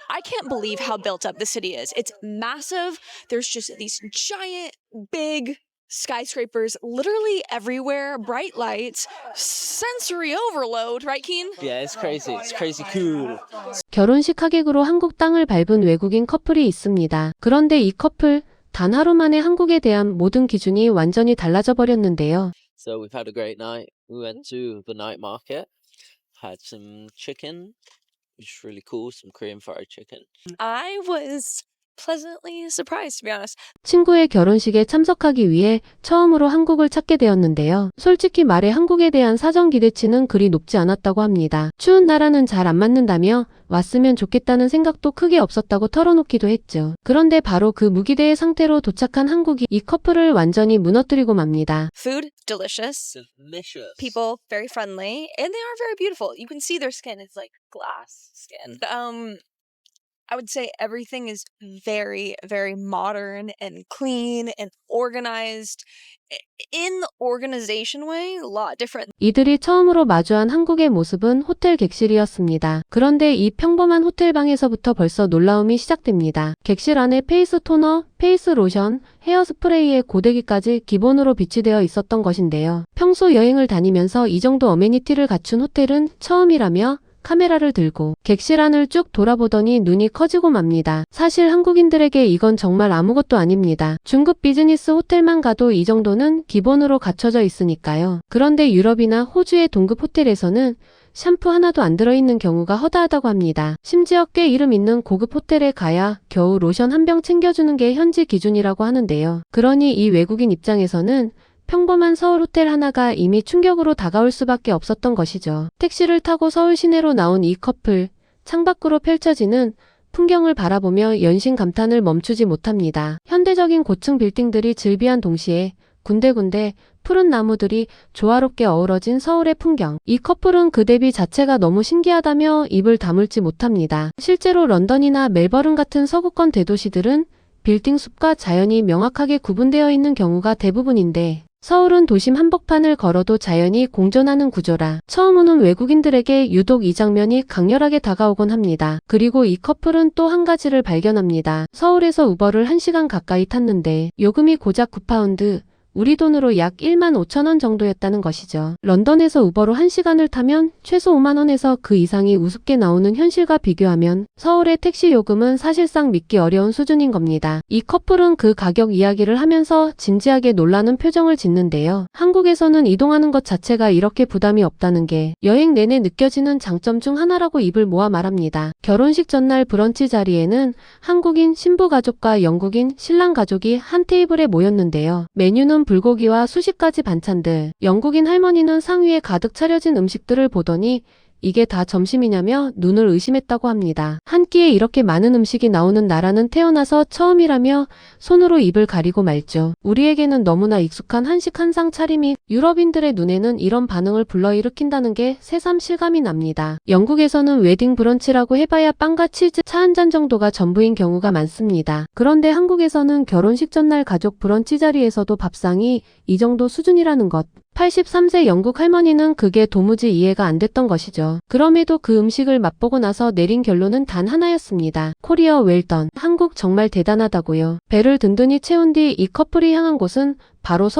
I can't believe how built up the city is. It's massive. There's just these giant, big skyscrapers literally everywhere, bright lights, sensory overload, right, Keen? Yeah, it's crazy. It's crazy cool. 결혼식 하객으로 한국 땅을 밟은 외국인 커플이 있습니다. 그런데 이 커플 단 하루 만에 한국에 대한 모든 기준이 완전히 달라져 버렸는데요. So we've had a great night. We went to the night market, had some chicken, which is really cool, some Korean fried chicken. I was pleasantly surprised, to be honest. 친구의 결혼식에 참석하기 위해 처음으로 한국을 찾게 되었는데요. 솔직히 말해 한국에 대한 사전 기대치는 그리 높지 않았다고 합니다. 추운 나라는 잘 안 맞는다며 왔으면 좋겠다는 생각도 크게 없었다고 털어놓기도 했죠. 그런데 바로 그 무기대의 상태로 도착한 한국이 이 커플을 완전히 무너뜨리고 맙니다. Food, delicious. Delicious. People, very friendly. And they are very beautiful. You can see their skin. It's like glass skin. I would say everything is very, very modern and clean and organized. In the organization way, a lot different. 이들이 처음으로 마주한 한국의 모습은 호텔 객실이었습니다. 그런데 이 평범한 호텔방에서부터 벌써 놀라움이 시작됩니다. 객실 안에 페이스 토너, 페이스 로션, 헤어 스프레이의 고데기까지 기본으로 비치되어 있었던 것인데요. 평소 여행을 다니면서 이 정도 어메니티를 갖춘 호텔은 처음이라며 카메라를 들고 객실 안을 쭉 돌아보더니 눈이 커지고 맙니다. 사실 한국인들에게 이건 정말 아무것도 아닙니다. 중급 비즈니스 호텔만 가도 이 정도는 기본으로 갖춰져 있으니까요. 그런데 유럽이나 호주의 동급 호텔에서는 샴푸 하나도 안 들어있는 경우가 허다하다고 합니다. 심지어 꽤 이름 있는 고급 호텔에 가야 겨우 로션 한 병 챙겨주는 게 현지 기준이라고 하는데요. 그러니 이 외국인 입장에서는 평범한 서울 호텔 하나가 이미 충격으로 다가올 수밖에 없었던 것이죠. 택시를 타고 서울 시내로 나온 이 커플, 창밖으로 펼쳐지는 풍경을 바라보며 연신 감탄을 멈추지 못합니다. 현대적인 고층 빌딩들이 즐비한 동시에 군데군데 푸른 나무들이 조화롭게 어우러진 서울의 풍경. 이 커플은 그 대비 자체가 너무 신기하다며 입을 다물지 못합니다. 실제로 런던이나 멜버른 같은 서구권 대도시들은 빌딩 숲과 자연이 명확하게 구분되어 있는 경우가 대부분인데 서울은 도심 한복판을 걸어도 자연이 공존하는 구조라 처음 오는 외국인들에게 유독 이 장면이 강렬하게 다가오곤 합니다. 그리고 이 커플은 또 한 가지를 발견합니다. 서울에서 우버를 1시간 가까이 탔는데 요금이 고작 9파운드, 우리 돈으로 약 1만 5천 원 정도였다는 것이죠. 런던에서 우버로 1시간을 타면 최소 5만 원에서 그 이상이 우습게 나오는 현실과 비교하면 서울의 택시 요금은 사실상 믿기 어려운 수준인 겁니다. 이 커플은 그 가격 이야기를 하면서 진지하게 놀라는 표정을 짓는데요. 한국에서는 이동하는 것 자체가 이렇게 부담이 없다는 게 여행 내내 느껴지는 장점 중 하나라고 입을 모아 말합니다. 결혼식 전날 브런치 자리에는 한국인 신부 가족과 영국인 신랑 가족이 한 테이블에 모였는데요. 메뉴는 불고기와 수십 가지 반찬들, 영국인 할머니는 상위에 가득 차려진 음식들을 보더니 이게 다 점심이냐며 눈을 의심했다고 합니다. 한 끼에 이렇게 많은 음식이 나오는 나라는 태어나서 처음이라며 손으로 입을 가리고 말죠. 우리에게는 너무나 익숙한 한식 한 상 차림이 유럽인들의 눈에는 이런 반응을 불러일으킨다는 게 새삼 실감이 납니다. 영국에서는 웨딩 브런치라고 해봐야 빵과 치즈, 차 한 잔 정도가 전부인 경우가 많습니다. 그런데 한국에서는 결혼식 전날 가족 브런치 자리에서도 밥상이 이 정도 수준이라는 것. 83세 영국 할머니는 그게 도무지 이해가 안 됐던 것이죠. 그럼에도 그 음식을 맛보고 나서 내린 결론은 단 하나였습니다. 코리아 웰던. 한국 정말 대단하다고요. 배를 든든히 채운 뒤 이 커플이 향한 곳은 바로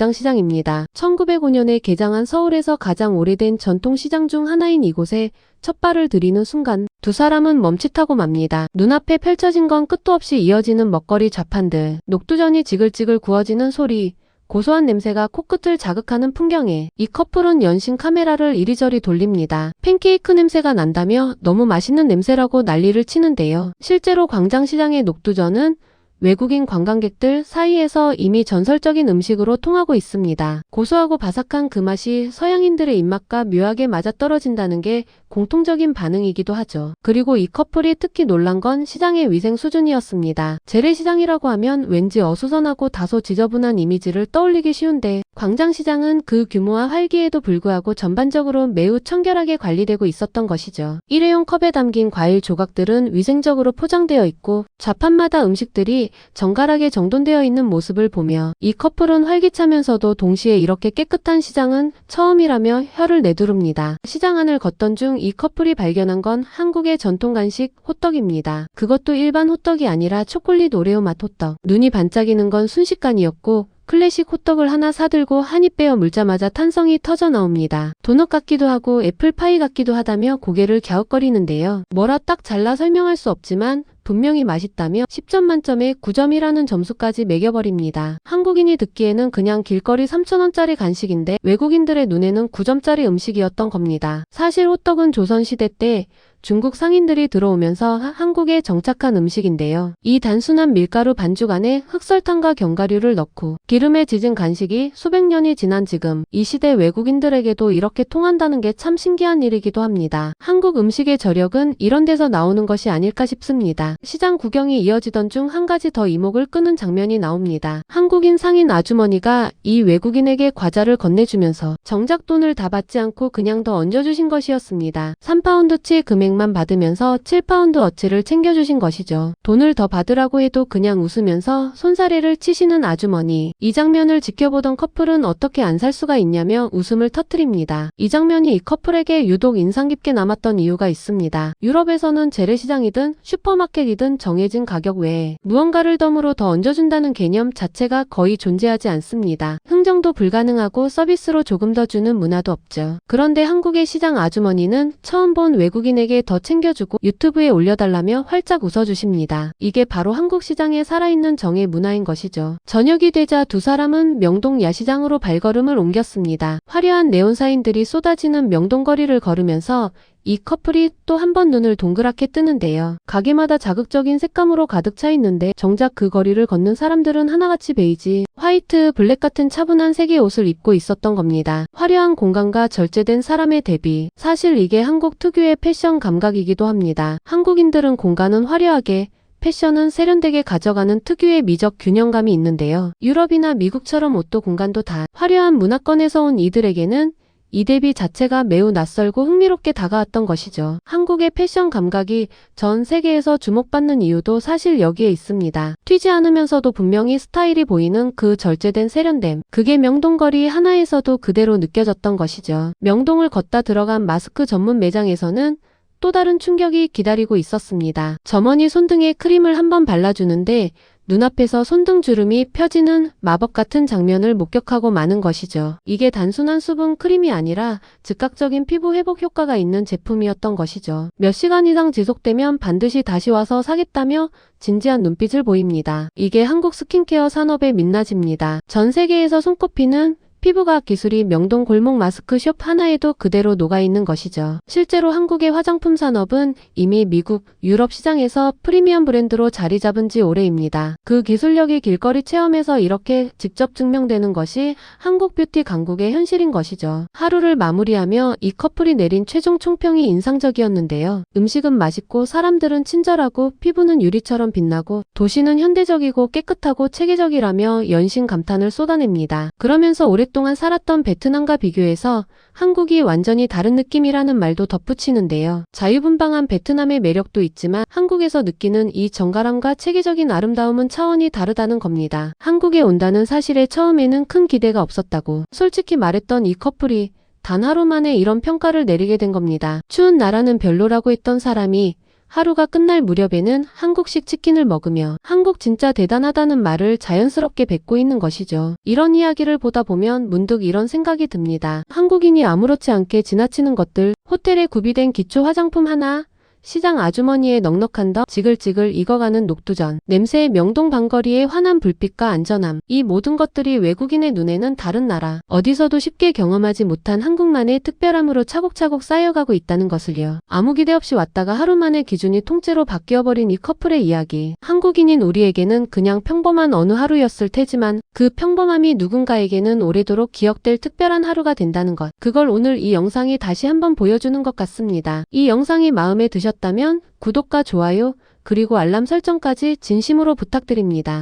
서울광장시장입니다. 1905년에 개장한 서울에서 가장 오래된 전통시장 중 하나인 이곳에 첫 발을 들이는 순간 두 사람은 멈칫하고 맙니다. 눈앞에 펼쳐진 건 끝도 없이 이어지는 먹거리 좌판들, 녹두전이 지글지글 구워지는 소리, 고소한 냄새가 코끝을 자극하는 풍경에 이 커플은 연신 카메라를 이리저리 돌립니다. 팬케이크 냄새가 난다며 너무 맛있는 냄새라고 난리를 치는데요. 실제로 광장시장의 녹두전은 외국인 관광객들 사이에서 이미 전설적인 음식으로 통하고 있습니다. 고소하고 바삭한 그 맛이 서양인들의 입맛과 묘하게 맞아떨어진다는 게 공통적인 반응이기도 하죠. 그리고 이 커플이 특히 놀란 건 시장의 위생 수준이었습니다. 재래시장이라고 하면 왠지 어수선하고 다소 지저분한 이미지를 떠올리기 쉬운데 광장시장은 그 규모와 활기에도 불구하고 전반적으로 매우 청결하게 관리되고 있었던 것이죠. 일회용 컵에 담긴 과일 조각들은 위생적으로 포장되어 있고 좌판마다 음식들이 정갈하게 정돈되어 있는 모습을 보며 이 커플은 활기차면서도 동시에 이렇게 깨끗한 시장은 처음이라며 혀를 내두릅니다. 시장 안을 걷던 중 이 커플이 발견한 건 한국의 전통 간식 호떡입니다. 그것도 일반 호떡이 아니라 초콜릿 오레오 맛 호떡. 눈이 반짝이는 건 순식간이었고 클래식 호떡을 하나 사들고 한 입 베어 물자마자 탄성이 터져 나옵니다. 도넛 같기도 하고 애플파이 같기도 하다며 고개를 갸웃거리는데요. 뭐라 딱 잘라 설명할 수 없지만 분명히 맛있다며 10점 만점에 9점이라는 점수까지 매겨버립니다. 한국인이 듣기에는 그냥 길거리 3,000원짜리 간식인데 외국인들의 눈에는 9점짜리 음식이었던 겁니다. 사실 호떡은 조선시대 때 중국 상인들이 들어오면서 한국에 정착한 음식인데요. 이 단순한 밀가루 반죽 안에 흑설탕과 견과류를 넣고 기름에 지진 간식이 수백 년이 지난 지금 이 시대 외국인들에게도 이렇게 통한다는 게 참 신기한 일이기도 합니다. 한국 음식의 저력은 이런 데서 나오는 것이 아닐까 싶습니다. 시장 구경이 이어지던 중 한 가지 더 이목을 끄는 장면이 나옵니다. 한국인 상인 아주머니가 이 외국인에게 과자를 건네주면서 정작 돈을 다 받지 않고 그냥 더 얹어주신 것이었습니다. 3파운드치 금액만 받으면서 7파운드 어치를 챙겨주신 것이죠. 돈을 더 받으라고 해도 그냥 웃으면서 손사래를 치시는 아주머니. 이 장면을 지켜보던 커플은 어떻게 안 살 수가 있냐며 웃음을 터뜨립니다. 이 장면이 이 커플에게 유독 인상 깊게 남았던 이유가 있습니다. 유럽에서는 재래시장이든 슈퍼마켓이든 정해진 가격 외에 무언가를 덤으로 더 얹어준다는 개념 자체가 거의 존재하지 않습니다. 흥정도 불가능하고 서비스로 조금 더 주는 문화도 없죠. 그런데 한국의 시장 아주머니는 처음 본 외국인에게 더 챙겨주고 유튜브에 올려달라며 활짝 웃어주십니다. 이게 바로 한국 시장의 살아있는 정의 문화인 것이죠. 저녁이 되자 두 사람은 명동 야시장으로 발걸음을 옮겼습니다. 화려한 네온사인들이 쏟아지는 명동거리를 걸으면서 이 커플이 또 한 번 눈을 동그랗게 뜨는데요. 가게마다 자극적인 색감으로 가득 차 있는데 정작 그 거리를 걷는 사람들은 하나같이 베이지, 화이트, 블랙 같은 차분한 색의 옷을 입고 있었던 겁니다. 화려한 공간과 절제된 사람의 대비. 사실 이게 한국 특유의 패션 감각이기도 합니다. 한국인들은 공간은 화려하게, 패션은 세련되게 가져가는 특유의 미적 균형감이 있는데요. 유럽이나 미국처럼 옷도 공간도 다 화려한 문화권에서 온 이들에게는 이 대비 자체가 매우 낯설고 흥미롭게 다가왔던 것이죠. 한국의 패션 감각이 전 세계에서 주목받는 이유도 사실 여기에 있습니다. 튀지 않으면서도 분명히 스타일이 보이는 그 절제된 세련됨. 그게 명동거리 하나에서도 그대로 느껴졌던 것이죠. 명동을 걷다 들어간 마스크 전문 매장에서는 또 다른 충격이 기다리고 있었습니다. 점원이 손등에 크림을 한번 발라주는데 눈앞에서 손등 주름이 펴지는 마법 같은 장면을 목격하고 마는 것이죠. 이게 단순한 수분 크림이 아니라 즉각적인 피부 회복 효과가 있는 제품이었던 것이죠. 몇 시간 이상 지속되면 반드시 다시 와서 사겠다며 진지한 눈빛을 보입니다. 이게 한국 스킨케어 산업의 민낯입니다. 전 세계에서 손꼽히는 피부과학 기술이 명동 골목 마스크숍 하나에도 그대로 녹아있는 것이죠. 실제로 한국의 화장품 산업은 이미 미국, 유럽 시장에서 프리미엄 브랜드로 자리 잡은 지 오래입니다. 그 기술력이 길거리 체험에서 이렇게 직접 증명되는 것이 한국 뷰티 강국의 현실인 것이죠. 하루를 마무리하며 이 커플이 내린 최종 총평이 인상적이었는데요. 음식은 맛있고 사람들은 친절하고 피부는 유리처럼 빛나고 도시는 현대적이고 깨끗하고 체계적이라며 연신 감탄을 쏟아냅니다. 그러면서 오랫동안 살았던 베트남과 비교해서 한국이 완전히 다른 느낌이라는 말도 덧붙이는데요. 자유분방한 베트남의 매력도 있지만 한국에서 느끼는 이 정갈함과 체계적인 아름다움은 차원이 다르다는 겁니다. 한국에 온다는 사실에 처음에는 큰 기대가 없었다고 솔직히 말했던 이 커플이 단 하루 만에 이런 평가를 내리게 된 겁니다. 추운 나라는 별로라고 했던 사람이 하루가 끝날 무렵에는 한국식 치킨을 먹으며 한국 진짜 대단하다는 말을 자연스럽게 뱉고 있는 것이죠. 이런 이야기를 보다 보면 문득 이런 생각이 듭니다. 한국인이 아무렇지 않게 지나치는 것들, 호텔에 구비된 기초 화장품 하나, 시장 아주머니의 넉넉한 더 지글지글 익어가는 녹두전, 냄새의 명동 방거리의 환한 불빛과 안전함, 이 모든 것들이 외국인의 눈에는 다른 나라, 어디서도 쉽게 경험하지 못한 한국만의 특별함으로 차곡차곡 쌓여가고 있다는 것을요. 아무 기대 없이 왔다가 하루 만에 기준이 통째로 바뀌어버린 이 커플의 이야기. 한국인인 우리에게는 그냥 평범한 어느 하루였을 테지만 그 평범함이 누군가에게는 오래도록 기억될 특별한 하루가 된다는 것. 그걸 오늘 이 영상이 다시 한번 보여주는 것 같습니다. 이 영상이 마음에 드셨다면 구독과 좋아요, 그리고 알람 설정까지 진심으로 부탁드립니다.